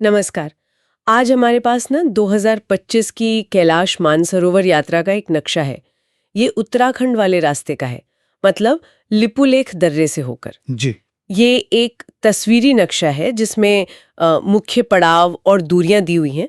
नमस्कार। आज हमारे पास ना 2025 की कैलाश मानसरोवर यात्रा का एक नक्शा है। ये उत्तराखंड वाले रास्ते का है, मतलब लिपुलेख दर्रे से होकर। जी। ये एक तस्वीरी नक्शा है जिसमें मुख्य पड़ाव और दूरियां दी हुई हैं।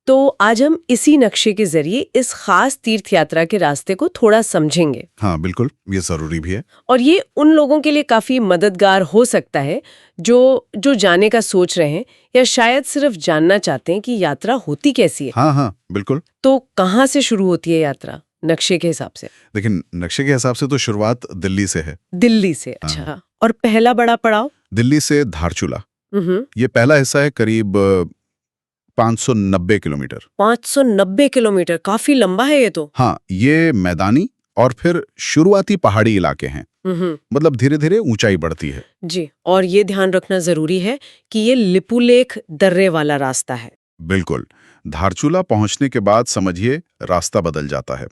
तो आज हम इसी नक्शे के जरिए इस खास तीर्थ यात्रा के रास्ते को थोड़ा समझेंगे। हाँ, बिल्कुल, ये जरूरी भी है। और ये उन लोगों के लिए काफी मददगार हो सकता है जो जो जाने का सोच रहे हैं या शायद सिर्फ जानना चाहते हैं कि यात्रा होती कैसी है। हाँ हाँ, बिल्कुल। तो कहाँ से शुरू होती है यात्रा नक्शे के हिसाब से? लेकिन नक्शे के हिसाब से तो शुरुआत दिल्ली से है। दिल्ली से? अच्छा। और पहला बड़ा पड़ाव? दिल्ली से धारचूला। हम्म। ये पहला हिस्सा है, करीब 590 किलोमीटर। 590 किलोमीटर, काफी लंबा है ये तो। हाँ, ये मैदानी और फिर शुरुआती पहाड़ी इलाके हैं। मतलब धीरे धीरे ऊंचाई बढ़ती है। जी। और ये ध्यान रखना जरूरी है कि ये लिपुलेख दर्रे वाला रास्ता है। बिल्कुल। धारचूला पहुंचने के बाद समझिए रास्ता बदल जाता है।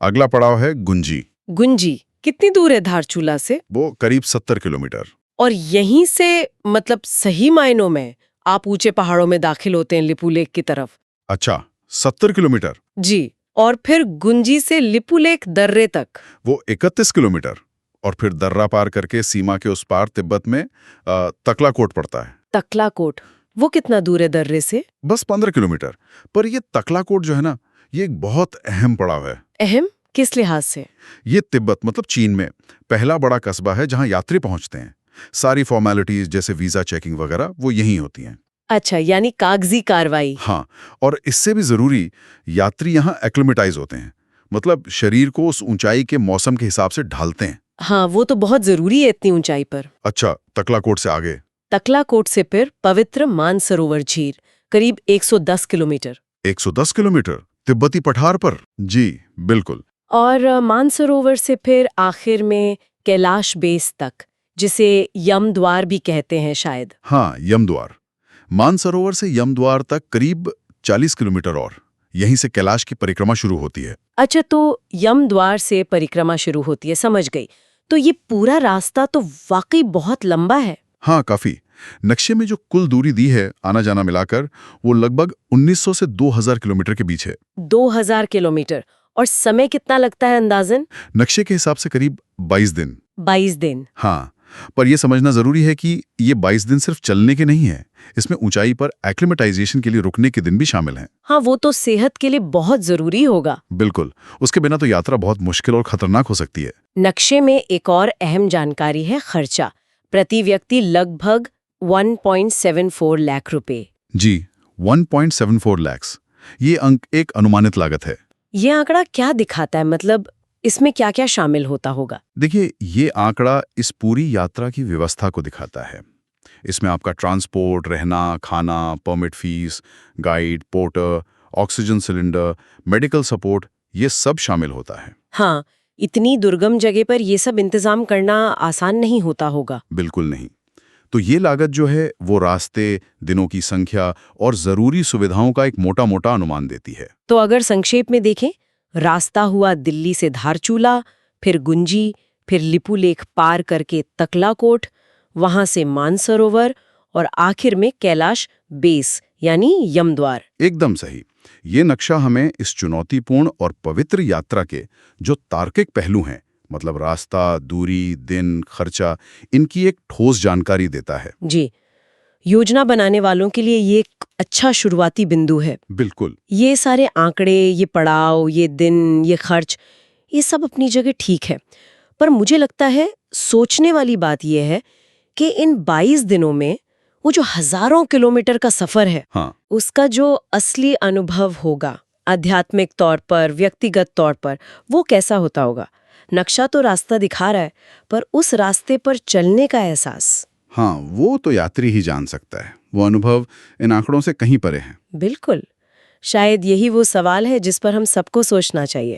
अगला पड़ाव है गुंजी। गुंजी कितनी दूर है धारचूला से? वो करीब 70 किलोमीटर। और यहीं से मतलब सही मायनों में आप ऊंचे पहाड़ों में दाखिल होते हैं लिपुलेख की तरफ। अच्छा, 70 किलोमीटर। जी। और फिर गुंजी से लिपुलेख दर्रे तक वो 31 किलोमीटर। और फिर दर्रा पार करके सीमा के उस पार तिब्बत में तकलाकोट पड़ता है। तकलाकोट, वो कितना दूर है दर्रे से? बस 15 किलोमीटर। पर ये तकलाकोट जो है ना, ये एक बहुत अहम पड़ाव है। अहम किस लिहाज से? ये तिब्बत मतलब चीन में पहला बड़ा कस्बा है जहां यात्री पहुंचते हैं। सारी फॉर्मेलिटीज जैसे वीजा चेकिंग वगैरह वो यहीं होती हैं। अच्छा, यानी कागजी कार्रवाई। हाँ, और इससे भी जरूरी, यात्री यहाँ एक्लिमेटाइज होते हैं। मतलब शरीर को उस ऊंचाई के मौसम के हिसाब से ढालते हैं। हाँ, वो तो बहुत जरूरी है इतनी ऊंचाई पर। अच्छा, तकलाकोट से आगे? तकलाकोट से फिर पवित्र मानसरोवर झील, करीब 110 किलोमीटर। 110 किलोमीटर तिब्बती पठार पर? जी बिल्कुल। और मानसरोवर से फिर आखिर में कैलाश बेस तक, जिसे यमद्वार भी कहते हैं शायद। हाँ, यमद्वार। मानसरोवर से यमद्वार तक करीब 40 किलोमीटर और यहीं से कैलाश की परिक्रमा शुरू होती है। अच्छा, तो यमद्वार से परिक्रमा शुरू होती है, समझ गई। तो ये पूरा रास्ता तो वाकई बहुत लंबा है। हाँ, काफी। नक्शे में जो कुल दूरी दी है आना जाना मिलाकर, वो लगभग 1900 से 2000 किलोमीटर के बीच है। 2000 किलोमीटर। और समय कितना लगता है अंदाजन? नक्शे के हिसाब से करीब 22 दिन। 22 दिन? हाँ, पर यह समझना जरूरी है कि ये 22 दिन सिर्फ चलने के नहीं है। इसमें ऊंचाई पर एक्लिमेटाइजेशन के लिए रुकने के दिन भी शामिल हैं। हाँ, वो तो सेहत के लिए बहुत जरूरी होगा। बिल्कुल, उसके बिना तो यात्रा बहुत मुश्किल और खतरनाक हो सकती है। नक्शे में एक और अहम जानकारी है खर्चा। प्रति व्यक्ति लगभग 1.74 लाख रुपए। जी, 1.74 लाख। ये अंक एक अनुमानित लागत है। ये आंकड़ा क्या दिखाता है? मतलब इसमें क्या क्या शामिल होता होगा? देखिए, ये आंकड़ा इस पूरी यात्रा की व्यवस्था को दिखाता है। इसमें आपका ट्रांसपोर्ट, रहना, खाना, permit fees, guide, porter, oxygen cylinder, medical support, ये सब शामिल होता है। हाँ, इतनी दुर्गम जगह पर ये सब इंतजाम करना आसान नहीं होता होगा। बिल्कुल नहीं। तो ये लागत जो है वो रास्ते, दिनों की संख्या और जरूरी सुविधाओं का एक मोटा मोटा अनुमान देती है। तो अगर संक्षेप में देखें, रास्ता हुआ दिल्ली से धारचूला, फिर गुंजी, फिर लिपुलेख पार करके तकलाकोट, वहां से मानसरोवर और आखिर में कैलाश बेस यानी यमद्वार। एकदम सही। ये नक्शा हमें इस चुनौतीपूर्ण और पवित्र यात्रा के जो तार्किक पहलू हैं, मतलब रास्ता, दूरी, दिन, खर्चा, इनकी एक ठोस जानकारी देता है। जी। योजना बनाने वालों के लिए ये एक अच्छा शुरुआती बिंदु है। बिल्कुल। ये सारे आंकड़े, ये पड़ाव, ये दिन, ये खर्च, ये सब अपनी जगह ठीक है। पर मुझे लगता है सोचने वाली बात यह है कि इन 22 दिनों में वो जो हजारों किलोमीटर का सफर है, हाँ, उसका जो असली अनुभव होगा आध्यात्मिक तौर पर, व्यक्तिगत तौर पर, वो कैसा होता होगा? नक्शा तो रास्ता दिखा रहा है, पर उस रास्ते पर चलने का एहसास? हाँ, वो तो यात्री ही जान सकता है। वो अनुभव इन आंकड़ों से कहीं परे है। बिल्कुल। शायद यही वो सवाल है जिस पर हम सबको सोचना चाहिए।